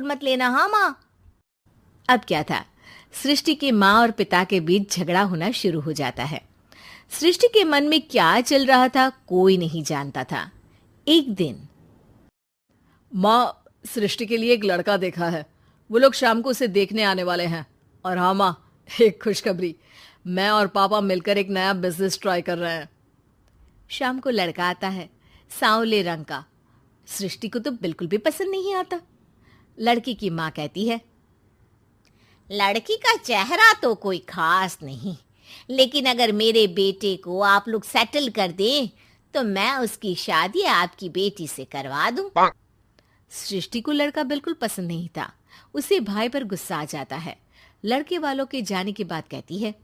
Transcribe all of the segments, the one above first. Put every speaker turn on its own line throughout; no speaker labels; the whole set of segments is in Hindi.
बिल्कुल मत लेना, हाँ माँ। अब क्या था, सृष्टि की माँ और पिता के बीच झगड़ा होना शुरू हो जाता है। सृष्टि के मन में क्या चल रहा था कोई नहीं जानता था। एक दिन,
माँ, सृष्टि के लिए एक लड़का देखा है। वो लोग शाम को उसे देखने आने वाले हैं। और हाँ माँ, एक खुशखबरी, मैं और पापा मिलकर एक नया बिजनेस ट्राई कर रहे हैं।
शाम को लड़का आता है, सांवले रंग का। सृष्टि को तो बिल्कुल भी पसंद नहीं आता। लड़की की माँ कहती है, लड़की का चेहरा तो कोई खास नहीं, लेकिन अगर मेरे बेटे को आप लोग सेटल कर दें तो मैं उसकी शादी आपकी बेटी से करवा दूं। सृष्टि को लड़का बिल्कुल पसंद नहीं था। उसे भाई पर गुस्सा आ जाता है। लड़के वालों के जाने के बाद कहती है,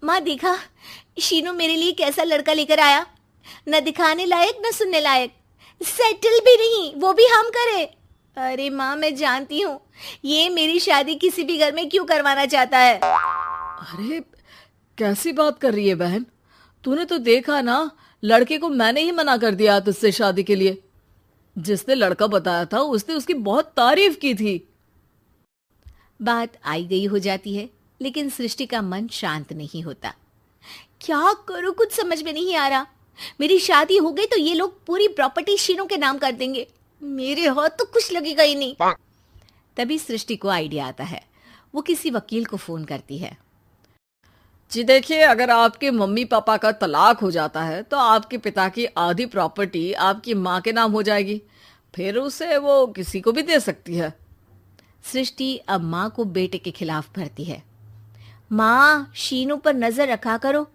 माँ देखा, शीनू मेरे लिए कैसा लड़का लेकर आया, न दिखाने लायक न सुनने लायक, सेटल भी नहीं, वो भी हम करे। अरे माँ, मैं जानती हूँ ये मेरी शादी किसी भी घर में क्यों करवाना चाहता है।
अरे, कैसी बात कर रही है बहन? तूने तो देखा ना, लड़के को मैंने ही मना कर दिया तुझसे शादी के लिए। जिसने लड़का बताया था उसने उसकी बहुत तारीफ की थी।
बात आई गई हो जाती है, लेकिन सृष्टि का मन शांत नहीं होता। क्या करूं, कुछ समझ में नहीं आ रहा। मेरी शादी हो गई तो ये लोग पूरी प्रॉपर्टी शीनू के नाम कर देंगे। मेरे हाथ तो कुछ लगेगा ही नहीं। तभी सृष्टि को आइडिया आता है। वो किसी वकील को फोन करती है।
जी देखिए, अगर आपके मम्मी पापा का तलाक हो जाता है तो आपके पिता की आधी प्रॉपर्टी आपकी माँ के नाम हो जाएगी। फिर उसे वो किसी को भी दे सकती है।
सृष्टि अब माँ को बेटे के खिलाफ भरती है। माँ, शीनू पर नजर रखा करो।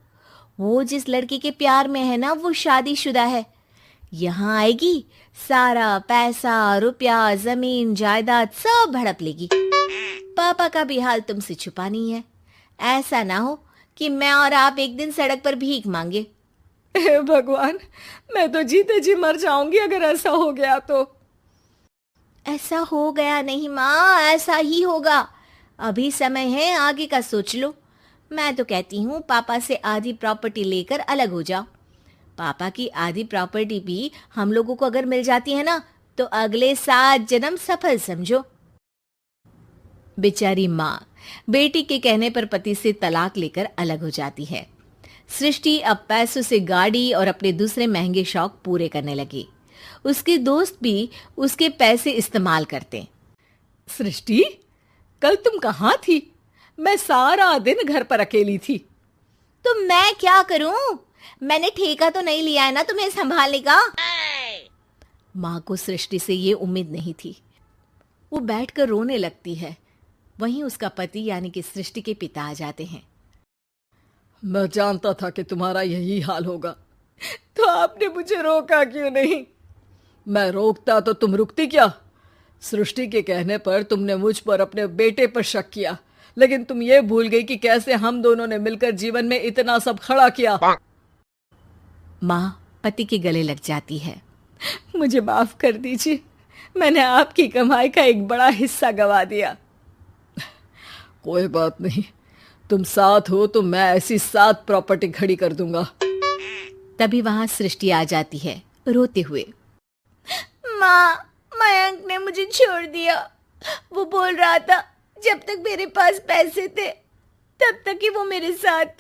वो जिस लड़की के प्यार में है ना, वो शादीशुदा है। यहाँ आएगी, सारा पैसा, रुपया, जमीन, जायदाद सब हड़प लेगी। पापा का भी हाल तुमसे छुपा नहीं है। ऐसा ना हो कि मैं और आप एक दिन सड़क पर भीख मांगे।
हे भगवान, मैं तो जीते जी मर जाऊंगी अगर ऐसा हो गया तो।
ऐसा हो गया नहीं माँ, ऐसा ही होगा। अभी समय है, आगे का सोच लो। मैं तो कहती हूँ पापा से आधी प्रॉपर्टी लेकर अलग हो जाओ। पापा की आधी प्रॉपर्टी भी हम लोगों को अगर मिल जाती है ना, तो अगले 7 जन्म सफल समझो। बेचारी माँ बेटी के कहने पर पति से तलाक लेकर अलग हो जाती है। सृष्टि अब पैसों से गाड़ी और अपने दूसरे महंगे शौक पूरे करने लगी। उसके दोस्त भी उसके पैसे इस्तेमाल करते।
सृष्टि, कल तुम कहाँ थी? मैं सारा दिन घर पर अकेली थी।
तो मैं क्या करूं? मैंने ठेका तो नहीं लिया है ना तुम्हें संभालने का। माँ को सृष्टि से ये उम्मीद नहीं थी। वो बैठकर रोने लगती है। वहीं उसका पति यानी कि सृष्टि के पिता आ जाते हैं।
मैं जानता था कि तुम्हारा यही हाल होगा, तो आपने मुझे रोका क्यों नहीं? मैं रोकता तो तुम रुकती क्या? सृष्टि के कहने पर तुमने मुझ पर अपने बेटे पर शक किया, लेकिन तुम ये भूल गई कि कैसे हम दोनों ने मिलकर जीवन में इतना सब खड़ा किया।
माँ पति के गले लग जाती है।
मुझे माफ कर दीजिए, मैंने आपकी कमाई का एक बड़ा हिस्सा गवा दिया। कोई बात नहीं, तुम साथ हो तो मैं ऐसी 7 प्रॉपर्टी खड़ी कर दूंगा।
तभी वहां सृष्टि आ जाती है रोते हुए। माँ, मयंक ने मुझे छोड़ दिया। वो बोल रहा था जब तक मेरे पास पैसे थे तब तक ही वो मेरे साथ था।